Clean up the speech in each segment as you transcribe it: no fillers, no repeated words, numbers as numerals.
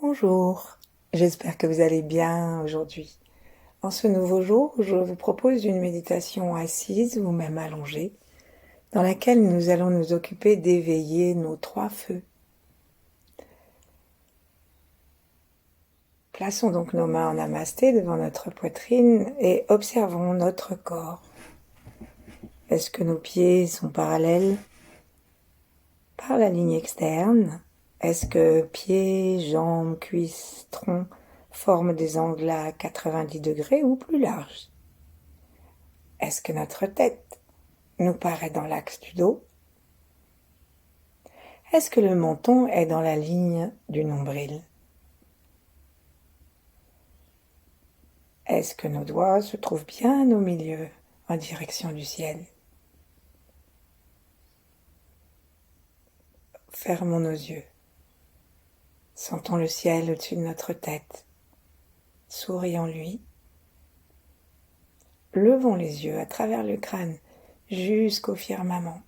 Bonjour, j'espère que vous allez bien aujourd'hui. En ce nouveau jour, je vous propose une méditation assise ou même allongée, dans laquelle nous allons nous occuper d'éveiller nos trois feux. Plaçons donc nos mains en namasté devant notre poitrine et observons notre corps. Est-ce que nos pieds sont parallèles par la ligne externe? Est-ce que pieds, jambes, cuisses, tronc forment des angles à 90 degrés ou plus larges? Est-ce que notre tête nous paraît dans l'axe du dos? Est-ce que le menton est dans la ligne du nombril? Est-ce que nos doigts se trouvent bien au milieu, en direction du ciel? Fermons nos yeux. Sentons le ciel au-dessus de notre tête. Sourions-lui. Levons les yeux à travers le crâne jusqu'au firmament,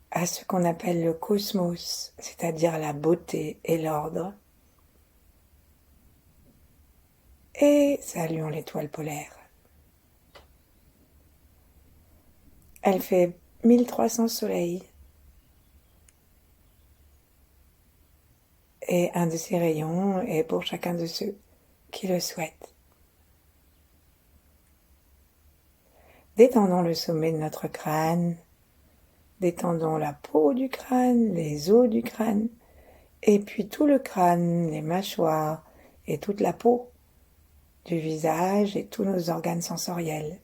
à ce qu'on appelle le cosmos, c'est-à-dire la beauté et l'ordre. Et saluons l'étoile polaire. Elle fait 1300 soleils. Et un de ces rayons est pour chacun de ceux qui le souhaitent. Détendons le sommet de notre crâne, détendons la peau du crâne, les os du crâne, et puis tout le crâne, les mâchoires et toute la peau du visage et tous nos organes sensoriels.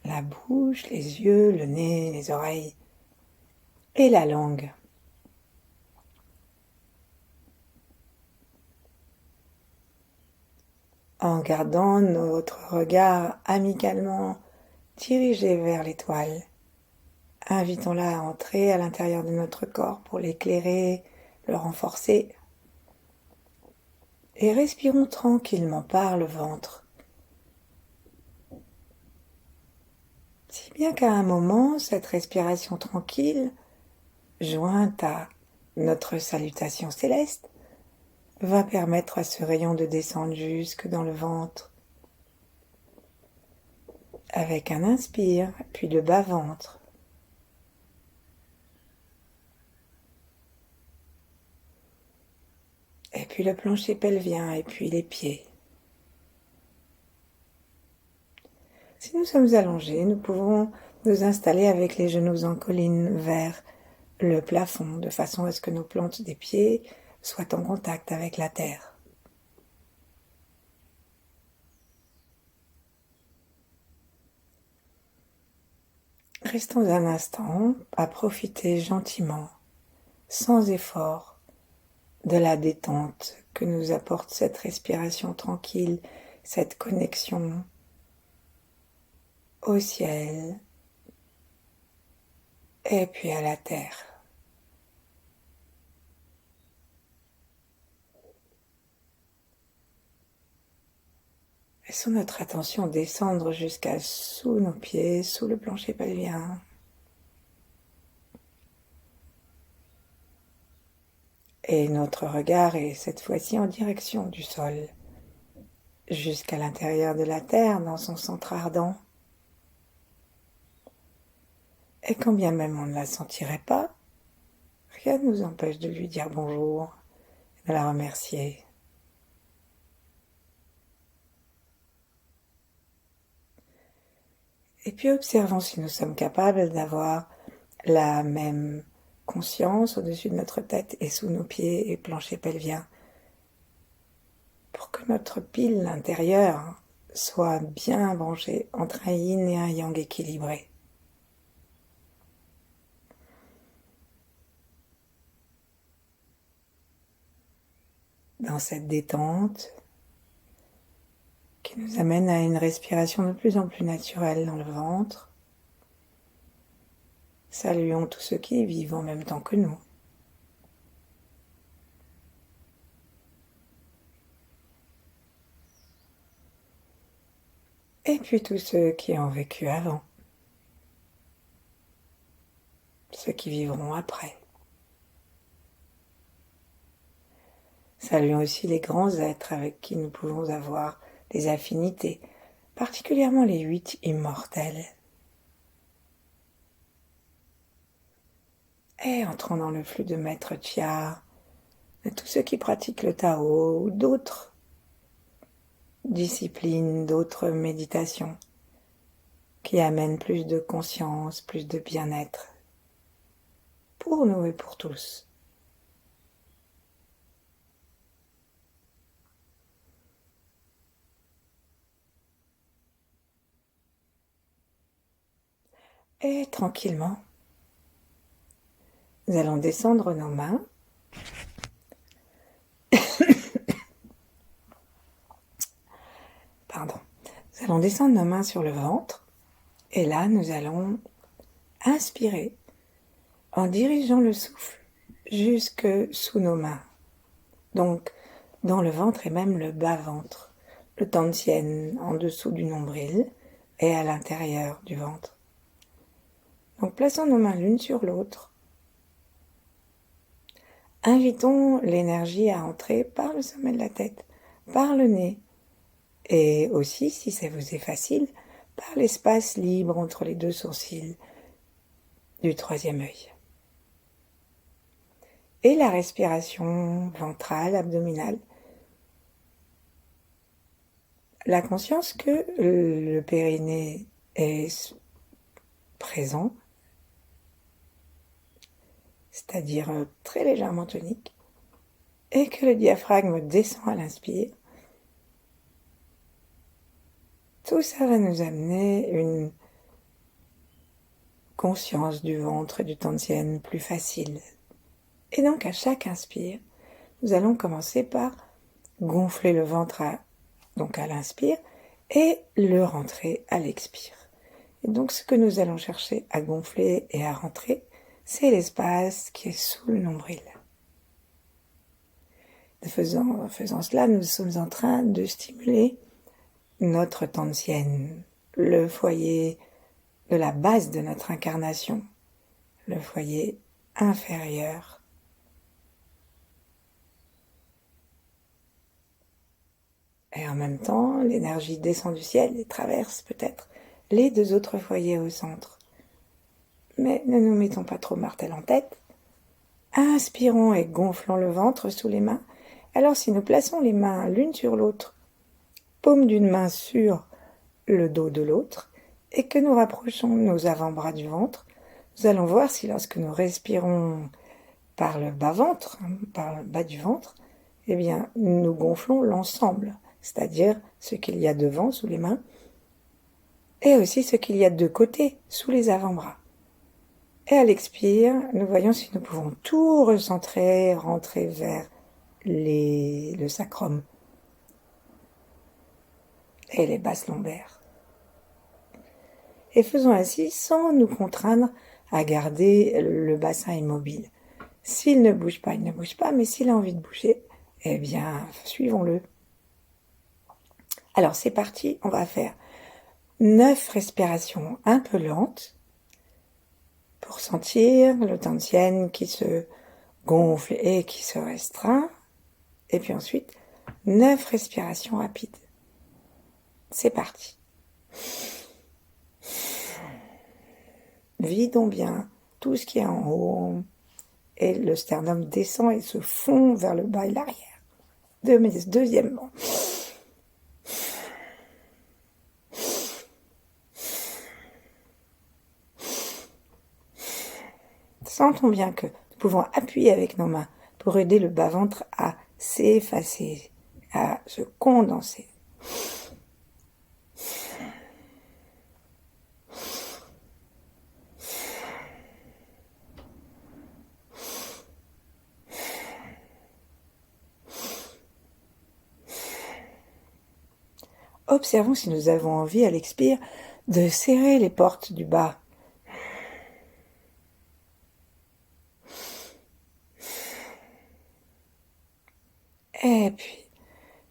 La bouche, les yeux, le nez, les oreilles et la langue. En gardant notre regard amicalement dirigé vers l'étoile. Invitons-la à entrer à l'intérieur de notre corps pour l'éclairer, le renforcer. Et respirons tranquillement par le ventre. Si bien qu'à un moment, cette respiration tranquille, jointe à notre salutation céleste, va permettre à ce rayon de descendre jusque dans le ventre. Avec un inspire, puis le bas-ventre. Et puis le plancher pelvien, et puis les pieds. Si nous sommes allongés, nous pouvons nous installer avec les genoux en colline vers le plafond, de façon à ce que nos plantes des pieds soient en contact avec la terre. Restons un instant à profiter gentiment, sans effort, de la détente que nous apporte cette respiration tranquille, cette connexion au ciel et puis à la terre. Laissons notre attention descendre jusqu'à sous nos pieds, sous le plancher pelvien. Et notre regard est cette fois-ci en direction du sol, jusqu'à l'intérieur de la terre, dans son centre ardent. Et quand bien même on ne la sentirait pas, rien ne nous empêche de lui dire bonjour, de la remercier. Et puis observons si nous sommes capables d'avoir la même conscience au-dessus de notre tête et sous nos pieds et plancher pelvien, pour que notre pile intérieure soit bien branchée entre un yin et un yang équilibré. Dans cette détente qui nous amène à une respiration de plus en plus naturelle dans le ventre, saluons tous ceux qui vivent en même temps que nous. Et puis tous ceux qui ont vécu avant, ceux qui vivront après. Saluons aussi les grands êtres avec qui nous pouvons avoir des affinités, particulièrement les 8 immortels. Et entrons dans le flux de Maître Chia, de tous ceux qui pratiquent le Tao ou d'autres disciplines, d'autres méditations qui amènent plus de conscience, plus de bien-être pour nous et pour tous. Et tranquillement, nous allons descendre nos mains. Pardon. Nous allons descendre nos mains sur le ventre. Et là, nous allons inspirer en dirigeant le souffle jusque sous nos mains. Donc, dans le ventre et même le bas-ventre. Le tantien en dessous du nombril et à l'intérieur du ventre. Donc, plaçons nos mains l'une sur l'autre. Invitons l'énergie à entrer par le sommet de la tête, par le nez, et aussi, si ça vous est facile, par l'espace libre entre les deux sourcils du troisième œil. Et la respiration ventrale, abdominale. La conscience que le périnée est présent, c'est-à-dire très légèrement tonique, et que le diaphragme descend à l'inspire. Tout ça va nous amener une conscience du ventre et du tantien plus facile. Et donc à chaque inspire, nous allons commencer par gonfler le ventre donc à l'inspire et le rentrer à l'expire. Et donc ce que nous allons chercher à gonfler et à rentrer, c'est l'espace qui est sous le nombril. En faisant cela, nous sommes en train de stimuler notre tantien, le foyer de la base de notre incarnation, le foyer inférieur. Et en même temps, l'énergie descend du ciel et traverse peut-être les 2 autres foyers au centre. Mais ne nous mettons pas trop martel en tête. Inspirons et gonflons le ventre sous les mains. Alors si nous plaçons les mains l'une sur l'autre, paume d'une main sur le dos de l'autre, et que nous rapprochons nos avant-bras du ventre, nous allons voir si lorsque nous respirons par le bas-ventre, par le bas du ventre, eh bien, nous gonflons l'ensemble, c'est-à-dire ce qu'il y a devant sous les mains, et aussi ce qu'il y a de côté sous les avant-bras. Et à l'expire, nous voyons si nous pouvons tout recentrer, rentrer vers le sacrum et les basses lombaires. Et faisons ainsi sans nous contraindre à garder le bassin immobile. S'il ne bouge pas, il ne bouge pas, mais s'il a envie de bouger, eh bien, suivons-le. Alors, c'est parti, on va faire 9 respirations un peu lentes pour sentir le tantien qui se gonfle et qui se restreint. Et puis ensuite, 9 respirations rapides. C'est parti. Vidons bien tout ce qui est en haut. Et le sternum descend et se fond vers le bas et l'arrière. Deuxièmement. Sentons bien que nous pouvons appuyer avec nos mains pour aider le bas-ventre à s'effacer, à se condenser. Observons si nous avons envie, à l'expire, de serrer les portes du bas. Et puis,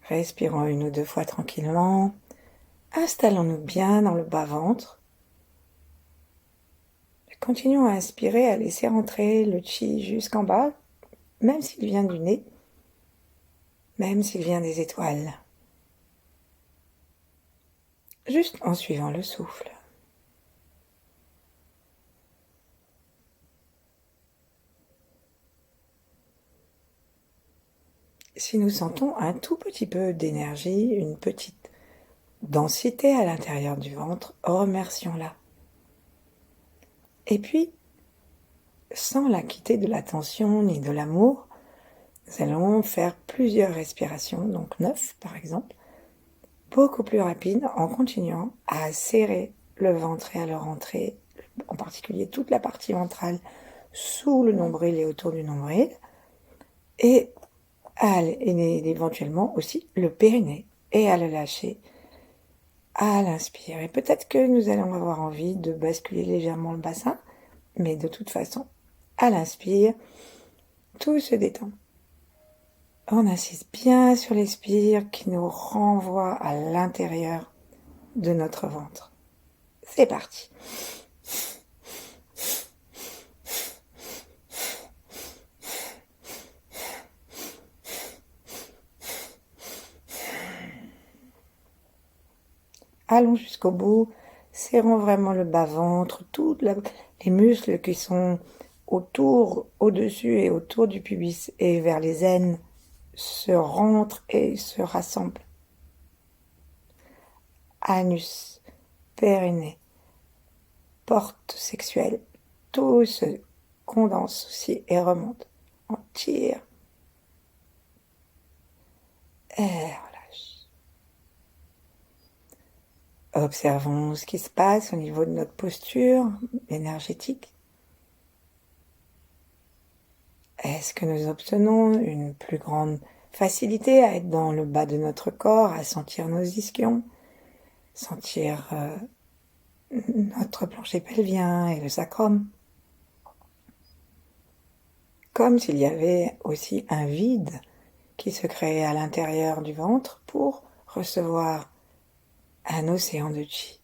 respirons 1 ou 2 fois tranquillement. Installons-nous bien dans le bas-ventre. Continuons à inspirer, à laisser rentrer le chi jusqu'en bas, même s'il vient du nez. même s'il vient des étoiles. Juste en suivant le souffle. Si nous sentons un tout petit peu d'énergie, une petite densité à l'intérieur du ventre, remercions-la. Et puis, sans la quitter de l'attention ni de l'amour, nous allons faire plusieurs respirations, donc 9 par exemple, beaucoup plus rapides en continuant à serrer le ventre et à le rentrer, en particulier toute la partie ventrale sous le nombril et autour du nombril, et éventuellement aussi le périnée, et à le lâcher à l'inspire. Et peut-être que nous allons avoir envie de basculer légèrement le bassin, mais de toute façon, à l'inspire, tout se détend. On insiste bien sur l'expire qui nous renvoie à l'intérieur de notre ventre. C'est parti. Allons jusqu'au bout, serrons vraiment le bas-ventre, les muscles qui sont autour, au-dessus et autour du pubis et vers les aines se rentrent et se rassemblent. Anus, périnée, porte sexuelle, tout se condense aussi et remonte. On tire et relâche. Observons ce qui se passe au niveau de notre posture énergétique. Est-ce que nous obtenons une plus grande facilité à être dans le bas de notre corps, à sentir nos ischions, sentir notre plancher pelvien et le sacrum? Comme s'il y avait aussi un vide qui se créait à l'intérieur du ventre pour recevoir un océan de chi.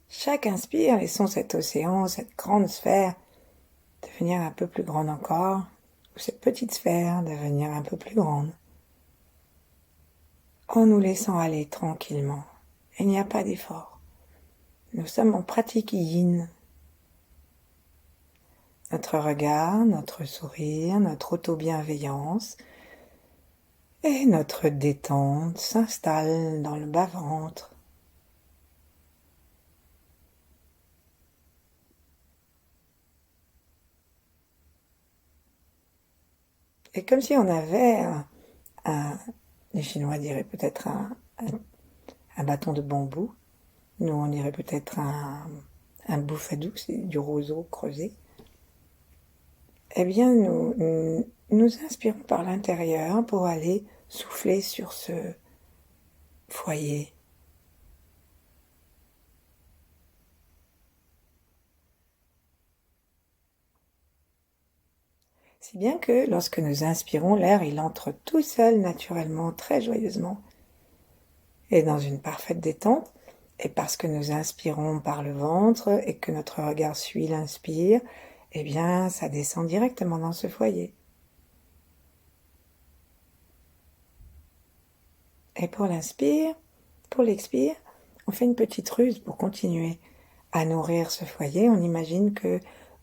Chaque inspire, laissons cet océan, cette grande sphère, devenir un peu plus grande encore, ou cette petite sphère devenir un peu plus grande, en nous laissant aller tranquillement. Il n'y a pas d'effort. Nous sommes en pratique yin. Notre regard, notre sourire, notre auto-bienveillance et notre détente s'installent dans le bas-ventre. Et comme si on avait les Chinois diraient peut-être un bâton de bambou. Nous, on dirait peut-être un bouffadou, c'est du roseau creusé. Eh bien, nous inspirons par l'intérieur pour aller souffler sur ce foyer. Si bien que lorsque nous inspirons, l'air, il entre tout seul, naturellement, très joyeusement, et dans une parfaite détente. Et parce que nous inspirons par le ventre et que notre regard suit l'inspire, eh bien, ça descend directement dans ce foyer. Et pour l'inspire, pour l'expire, on fait une petite ruse pour continuer à nourrir ce foyer. On imagine que,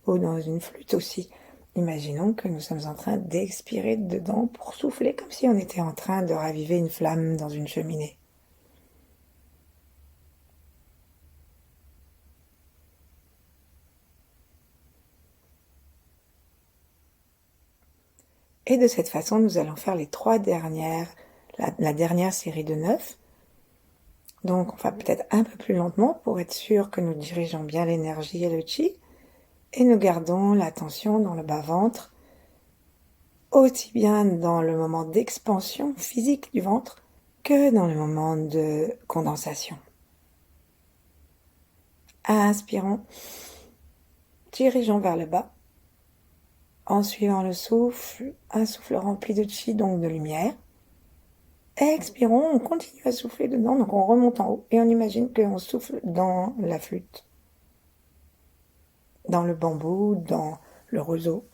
ou dans une flûte aussi, imaginons que nous sommes en train d'expirer dedans pour souffler comme si on était en train de raviver une flamme dans une cheminée. Et de cette façon, nous allons faire les trois dernières, la dernière série de 9. Donc, on va peut-être un peu plus lentement pour être sûr que nous dirigeons bien l'énergie et le chi. Et nous gardons l'attention dans le bas-ventre, aussi bien dans le moment d'expansion physique du ventre que dans le moment de condensation. Inspirons, dirigeons vers le bas. En suivant le souffle, un souffle rempli de chi, donc de lumière. Expirons, on continue à souffler dedans, donc on remonte en haut et on imagine qu'on souffle dans la flûte, dans le bambou, dans le roseau.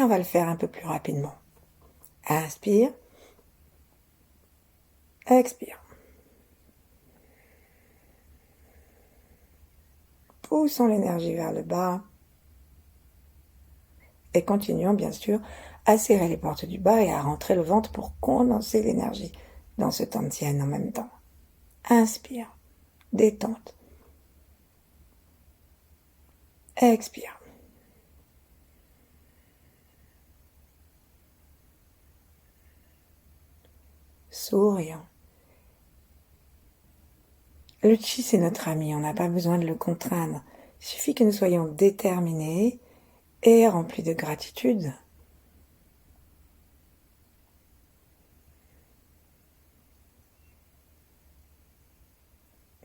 on va le faire un peu plus rapidement. Inspire. Expire. Poussons l'énergie vers le bas. Et continuons bien sûr à serrer les portes du bas et à rentrer le ventre pour condenser l'énergie dans ce Tantien en même temps. Inspire. Détente. Expire. Souriant. Le chi, c'est notre ami, on n'a pas besoin de le contraindre. Il suffit que nous soyons déterminés et remplis de gratitude.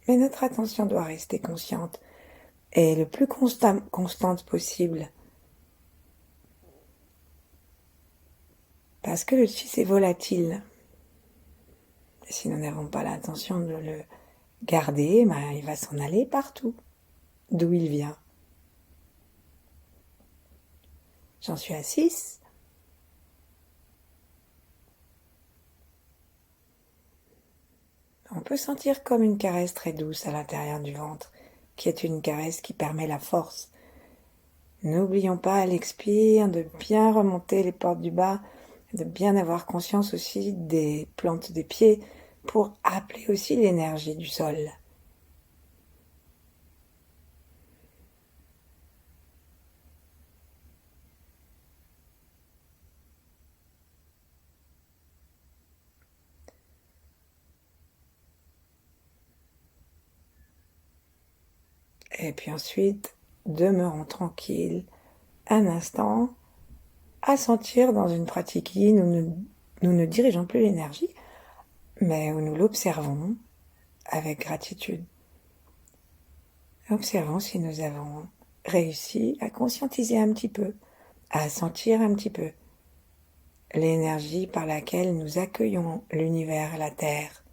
Mais notre attention doit rester consciente et le plus constante possible. Parce que le chi, c'est volatile. Et si nous n'avons pas l'intention de le garder, il va s'en aller partout, d'où il vient. J'en suis à 6. On peut sentir comme une caresse très douce à l'intérieur du ventre, qui est une caresse qui permet la force. N'oublions pas à l'expire de bien remonter les portes du bas, de bien avoir conscience aussi des plantes des pieds pour appeler aussi l'énergie du sol. Et puis ensuite, demeurons tranquilles un instant à sentir dans une pratique yin où nous ne dirigeons plus l'énergie, mais où nous l'observons avec gratitude. Observons si nous avons réussi à conscientiser un petit peu, à sentir un petit peu l'énergie par laquelle nous accueillons l'univers, la Terre.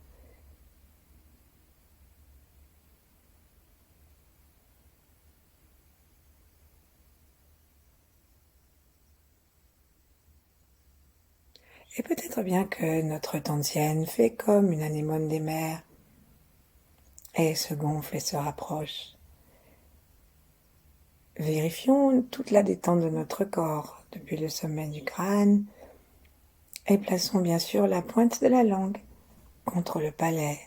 Et peut-être bien que notre Tantienne fait comme une anémone des mers et se gonfle et se rapproche. Vérifions toute la détente de notre corps depuis le sommet du crâne et plaçons bien sûr la pointe de la langue contre le palais.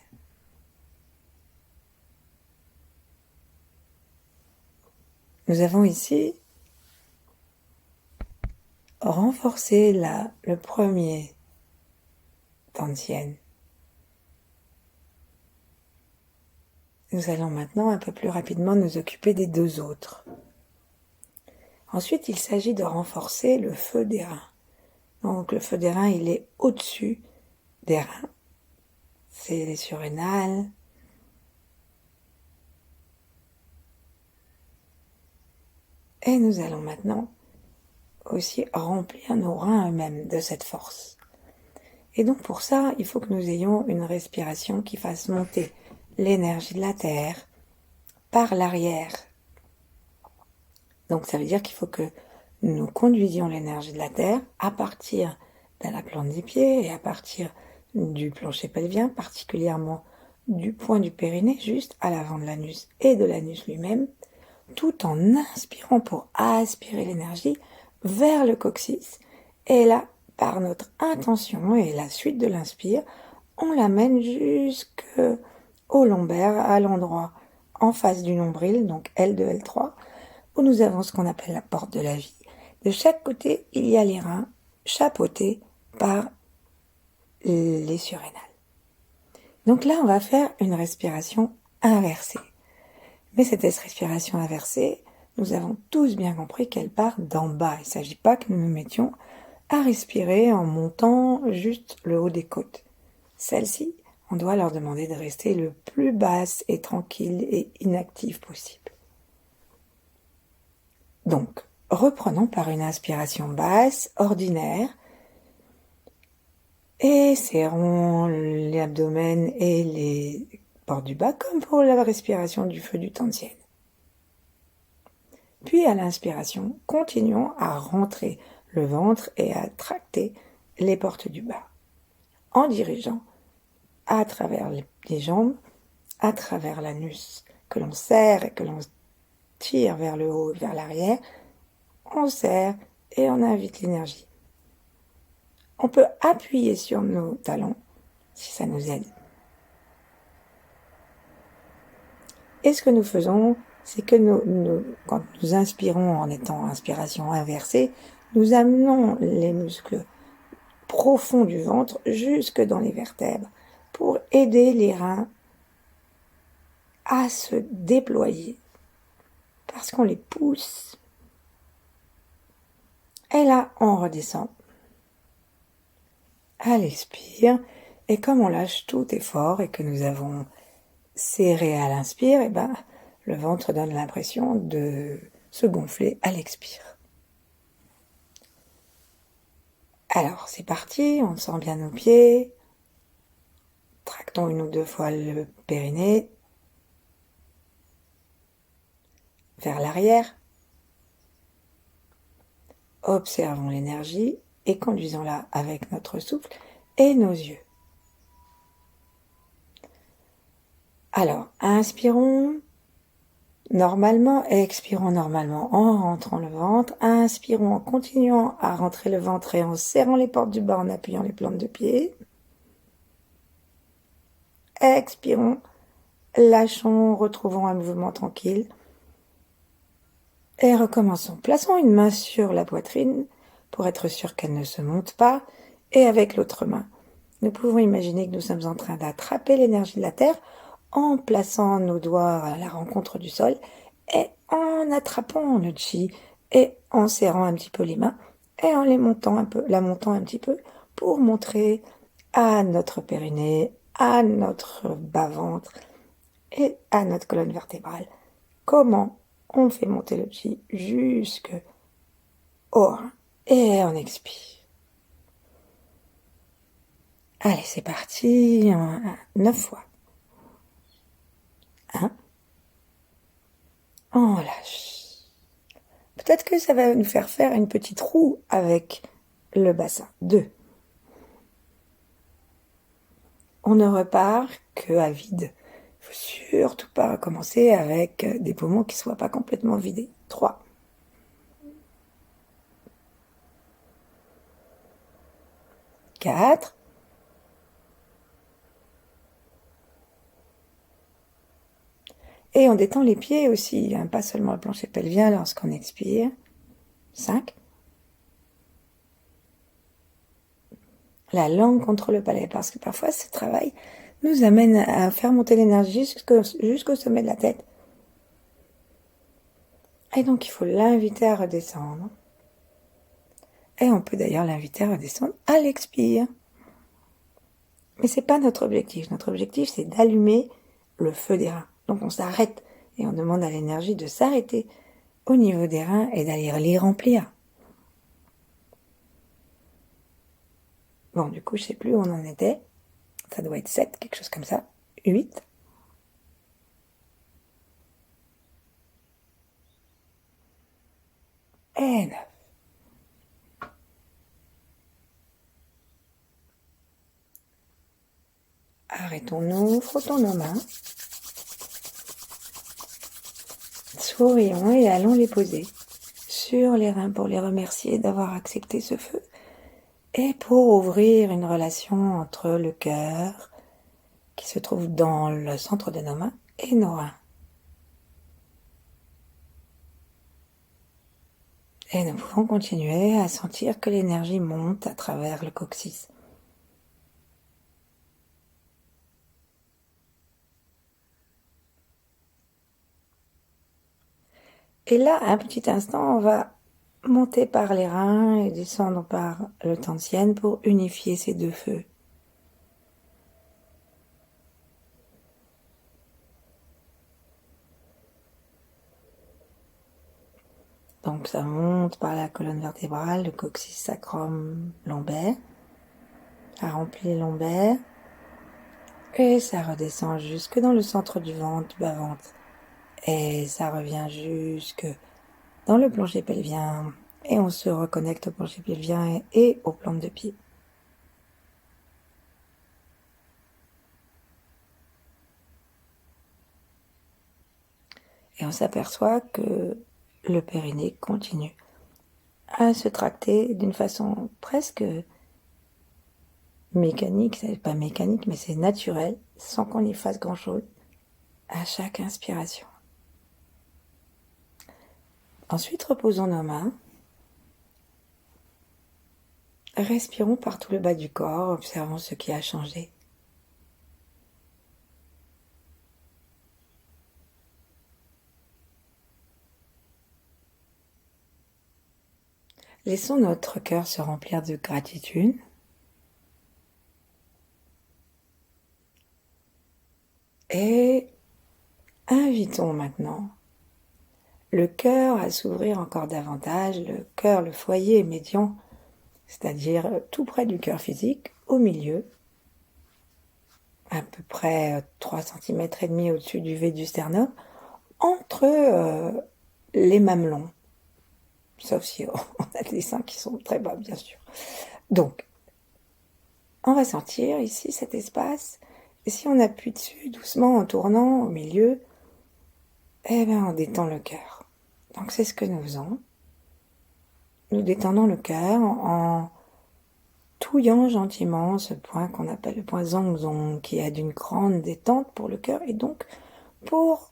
Nous avons ici renforcé le premier Tantien. Nous allons maintenant un peu plus rapidement nous occuper des deux autres. Ensuite, il s'agit de renforcer le feu des reins. Donc le feu des reins, il est au-dessus des reins. C'est les surrénales. Et nous allons maintenant aussi remplir nos reins eux-mêmes de cette force. Et donc pour ça, il faut que nous ayons une respiration qui fasse monter l'énergie de la terre par l'arrière. Donc ça veut dire qu'il faut que nous conduisions l'énergie de la terre à partir de la plante des pieds et à partir du plancher pelvien, particulièrement du point du périnée, juste à l'avant de l'anus et de l'anus lui-même, tout en inspirant pour aspirer l'énergie vers le coccyx. Et là, par notre intention et la suite de l'inspire, on l'amène jusqu'au lombaire, à l'endroit en face du nombril, donc L2, L3, où nous avons ce qu'on appelle la porte de la vie. De chaque côté, il y a les reins chapeautés par les surrénales. Donc là, on va faire une respiration inversée. Mais cette respiration inversée, nous avons tous bien compris qu'elle part d'en bas. Il ne s'agit pas que nous nous mettions à respirer en montant juste le haut des côtes. Celle-ci, on doit leur demander de rester le plus basse et tranquille et inactive possible. Donc, reprenons par une inspiration basse, ordinaire, et serrons l'abdomen et les portes du bas comme pour la respiration du feu du Tantien. Puis à l'inspiration, continuons à rentrer le ventre et à tracter les portes du bas, en dirigeant à travers les jambes, à travers l'anus que l'on serre et que l'on tire vers le haut et vers l'arrière. On serre et on invite l'énergie. On peut appuyer sur nos talons si ça nous aide. Et ce que nous faisons, c'est que quand nous inspirons en étant inspiration inversée, nous amenons les muscles profonds du ventre jusque dans les vertèbres pour aider les reins à se déployer parce qu'on les pousse. Et là, on redescend à l'expire. Et comme on lâche tout effort et que nous avons serré à l'inspire, et le ventre donne l'impression de se gonfler à l'expire. Alors, c'est parti, on sent bien nos pieds. Tractons 1 ou 2 fois le périnée vers l'arrière. Observons l'énergie et conduisons-la avec notre souffle et nos yeux. Alors, inspirons normalement et expirons normalement en rentrant le ventre. Inspirons en continuant à rentrer le ventre et en serrant les portes du bas en appuyant les plantes de pied. Expirons, lâchons, retrouvons un mouvement tranquille. Et recommençons. Plaçons une main sur la poitrine pour être sûr qu'elle ne se monte pas. Et avec l'autre main, nous pouvons imaginer que nous sommes en train d'attraper l'énergie de la terre en plaçant nos doigts à la rencontre du sol et en attrapant le chi et en serrant un petit peu les mains et en la montant un petit peu pour montrer à notre périnée, à notre bas-ventre et à notre colonne vertébrale comment on fait monter le chi jusque au rein et on expire. Allez, c'est parti, 9 fois. 1. On lâche. Peut-être que ça va nous faire une petite roue avec le bassin. 2. On ne repart que à vide. Il faut surtout pas recommencer avec des poumons qui ne soient pas complètement vidés. 3. 4. Et on détend les pieds aussi, pas seulement le plancher pelvien lorsqu'on expire. 5. La langue contre le palais, parce que parfois ce travail nous amène à faire monter l'énergie jusqu'au sommet de la tête. Et donc il faut l'inviter à redescendre. Et on peut d'ailleurs l'inviter à redescendre à l'expire. Mais c'est pas notre objectif. Notre objectif, c'est d'allumer le feu des reins. Donc on s'arrête et on demande à l'énergie de s'arrêter au niveau des reins et d'aller les remplir. Bon, du coup, je sais plus où on en était. Ça doit être 7, quelque chose comme ça. 8. Et 9. Arrêtons-nous, frottons nos mains. Sourions et allons les poser sur les reins pour les remercier d'avoir accepté ce feu et pour ouvrir une relation entre le cœur qui se trouve dans le centre de nos mains et nos reins. Et nous pouvons continuer à sentir que l'énergie monte à travers le coccyx. Et là, un petit instant, on va monter par les reins et descendre par le Tantienne pour unifier ces deux feux. Donc ça monte par la colonne vertébrale, le coccyx sacrum lombaire, ça remplit les lombaires et ça redescend jusque dans le centre du ventre, du bas-ventre. Et ça revient jusque dans le plancher pelvien Et on se reconnecte au plancher pelvien et aux plantes de pied. Et on s'aperçoit que le périnée continue à se tracter d'une façon presque mécanique, c'est pas mécanique, mais c'est naturel, sans qu'on y fasse grand-chose, à chaque inspiration. Ensuite, reposons nos mains. Respirons par tout le bas du corps, observons ce qui a changé. Laissons notre cœur se remplir de gratitude. Et invitons maintenant le cœur à s'ouvrir encore davantage, le cœur, le foyer médian, c'est-à-dire tout près du cœur physique, au milieu, à peu près 3,5 cm au-dessus du V du sternum, entre les mamelons. Sauf si on a des seins qui sont très bas, bien sûr. Donc, on va sentir ici cet espace. Et si on appuie dessus doucement en tournant au milieu, eh bien on détend le cœur. Donc c'est ce que nous faisons. Nous détendons le cœur en touillant gentiment ce point qu'on appelle le point Zong Zong, qui a d'une grande détente pour le cœur et donc pour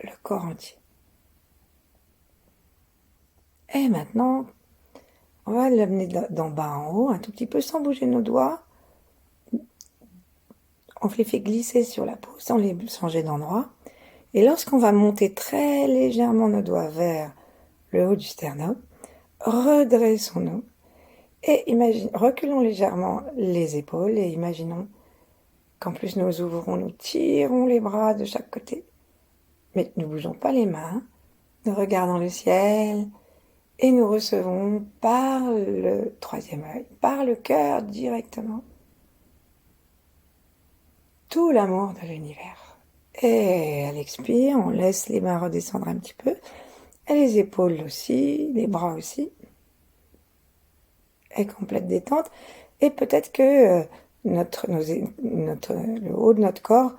le corps entier. Et maintenant, on va l'amener d'en bas en haut, un tout petit peu sans bouger nos doigts. On les fait glisser sur la peau sans les changer d'endroit. Et lorsqu'on va monter très légèrement nos doigts vers le haut du sternum, redressons-nous et reculons légèrement les épaules et imaginons qu'en plus nous ouvrons, nous tirons les bras de chaque côté. Mais ne bougeons pas les mains, nous regardons le ciel et nous recevons par le troisième œil, par le cœur directement, tout l'amour de l'univers. Et à l'expire, on laisse les mains redescendre un petit peu, et les épaules aussi, les bras aussi, et complète détente. Et peut-être que le haut de notre corps,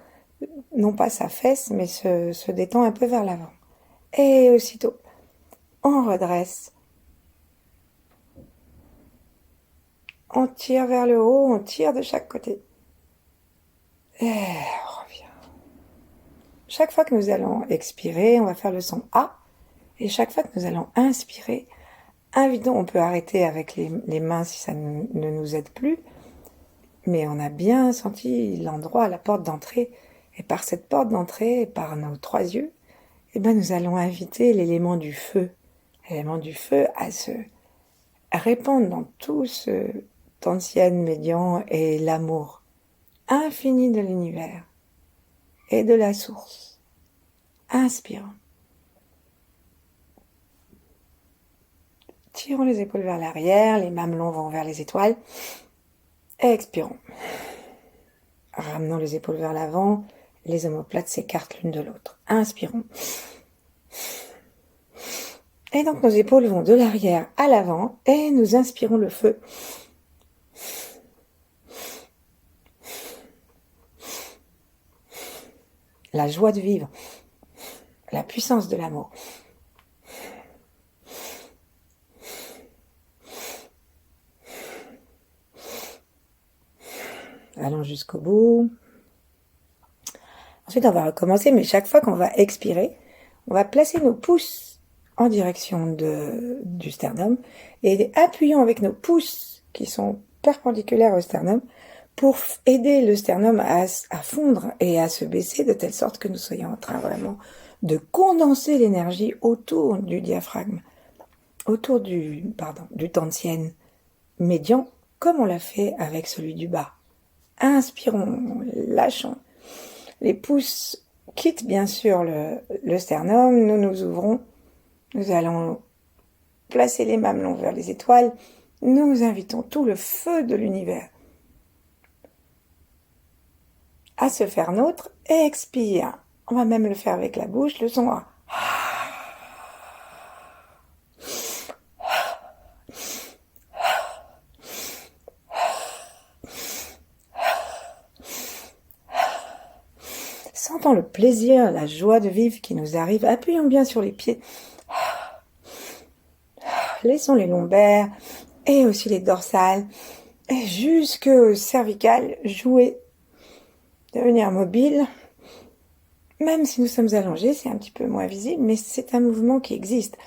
non pas sa fesse, mais se détend un peu vers l'avant. Et aussitôt, on redresse. On tire vers le haut, on tire de chaque côté. Et on revient. Chaque fois que nous allons expirer, on va faire le son A. Et chaque fois que nous allons inspirer, invitons, on peut arrêter avec les mains si ça ne nous aide plus. Mais on a bien senti l'endroit, la porte d'entrée. Et par cette porte d'entrée, par nos 3 yeux, eh ben nous allons inviter l'élément du feu. L'élément du feu à se répandre dans tout ce Tantian médian et l'amour infini de l'univers et de la source. Inspirons. Tirons les épaules vers l'arrière, les mamelons vont vers les étoiles. Expirons. Ramenons les épaules vers l'avant, les omoplates s'écartent l'une de l'autre. Inspirons. Et donc nos épaules vont de l'arrière à l'avant et nous inspirons le feu. La joie de vivre, la puissance de l'amour. Allons jusqu'au bout. Ensuite, on va recommencer, mais chaque fois qu'on va expirer, on va placer nos pouces en direction du sternum et appuyons avec nos pouces qui sont perpendiculaires au sternum pour aider le sternum à fondre et à se baisser de telle sorte que nous soyons en train vraiment de condenser l'énergie autour du diaphragme, autour du Tantian médian, comme on l'a fait avec celui du bas. Inspirons, lâchons. Les pouces quittent bien sûr le sternum, nous nous ouvrons, nous allons placer les mamelons vers les étoiles, nous invitons tout le feu de l'univers à se faire nôtre et expire. On va même le faire avec la bouche, le son A. Sentons le plaisir, la joie de vivre qui nous arrive. Appuyons bien sur les pieds. Laissons les lombaires et aussi les dorsales et jusqu'au cervical jouer, devenir mobile. Même si nous sommes allongés, c'est un petit peu moins visible, mais c'est un mouvement qui existe.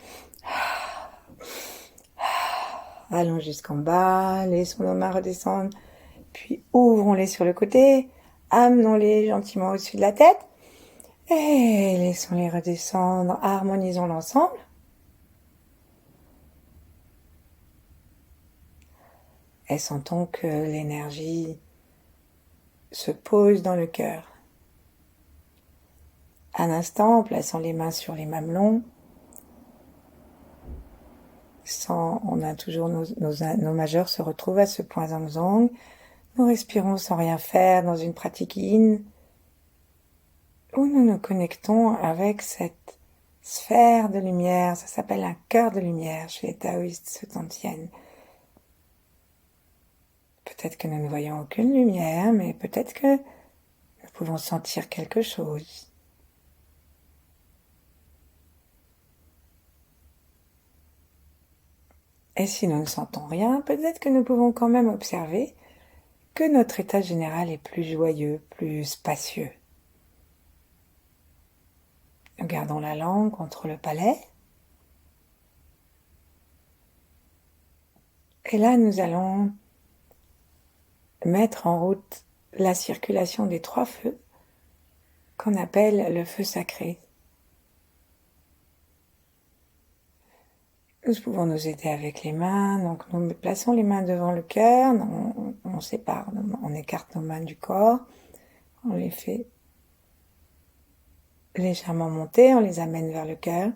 Allons jusqu'en bas, laissons nos mains redescendre, puis ouvrons-les sur le côté, amenons-les gentiment au-dessus de la tête, et laissons-les redescendre, harmonisons l'ensemble. Et sentons que l'énergie se pose dans le cœur. Un instant, en plaçant les mains sur les mamelons, on a toujours nos majeurs se retrouvent à ce point zang. Nous respirons sans rien faire dans une pratique yin où nous nous connectons avec cette sphère de lumière. Ça s'appelle un cœur de lumière chez les taoïstes tantiennes. Peut-être que nous ne voyons aucune lumière, mais peut-être que nous pouvons sentir quelque chose. Et si nous ne sentons rien, peut-être que nous pouvons quand même observer que notre état général est plus joyeux, plus spacieux. Nous gardons la langue contre le palais. Et là, nous allons mettre en route la circulation des 3 feux qu'on appelle le feu sacré. Nous pouvons nous aider avec les mains, donc nous plaçons les mains devant le cœur, on sépare, on écarte nos mains du corps, on les fait légèrement monter, on les amène vers le cœur,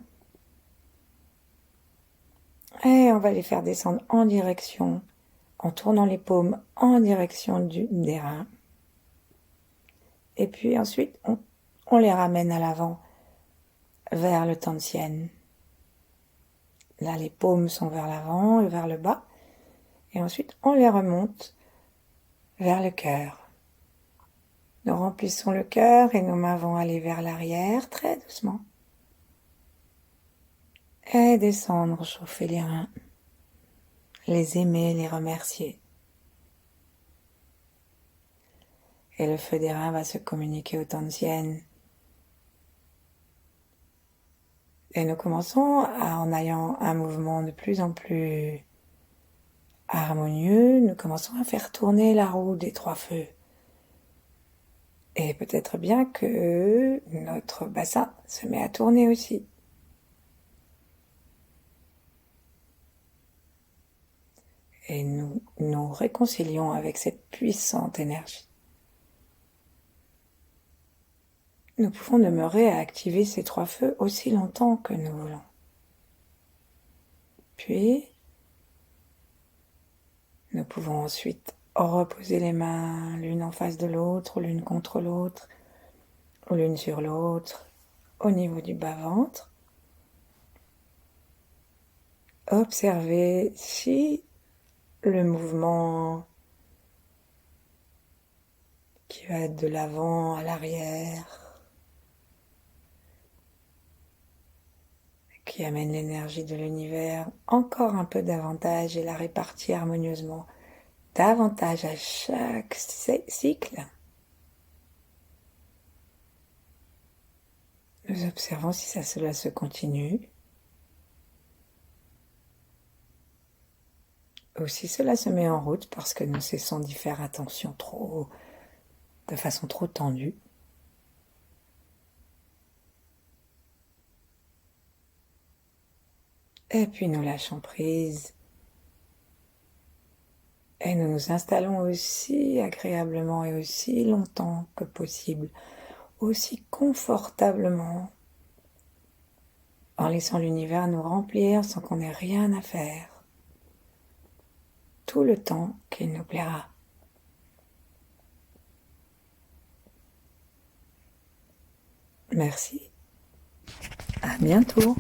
et on va les faire descendre en direction, en tournant les paumes en direction des reins, et puis ensuite on les ramène à l'avant, vers le tantien. Là, les paumes sont vers l'avant et vers le bas. Et ensuite, on les remonte vers le cœur. Nous remplissons le cœur et nos mains vont aller vers l'arrière, très doucement. Et descendre, chauffer les reins. Les aimer, les remercier. Et le feu des reins va se communiquer au tantien. Et nous commençons en ayant un mouvement de plus en plus harmonieux, nous commençons à faire tourner la roue des 3 feux. Et peut-être bien que notre bassin se met à tourner aussi. Et nous nous réconcilions avec cette puissante énergie. Nous pouvons demeurer à activer ces 3 feux aussi longtemps que nous voulons. Puis, nous pouvons ensuite reposer les mains l'une en face de l'autre, ou l'une contre l'autre, ou l'une sur l'autre, au niveau du bas-ventre. Observez si le mouvement qui va de l'avant à l'arrière, qui amène l'énergie de l'univers encore un peu davantage et la répartit harmonieusement davantage à chaque cycle. Nous observons si cela se continue ou si cela se met en route parce que nous cessons d'y faire attention de façon trop tendue. Et puis nous lâchons prise. Et nous nous installons aussi agréablement et aussi longtemps que possible, aussi confortablement, en laissant l'univers nous remplir sans qu'on ait rien à faire, tout le temps qu'il nous plaira. Merci. À bientôt.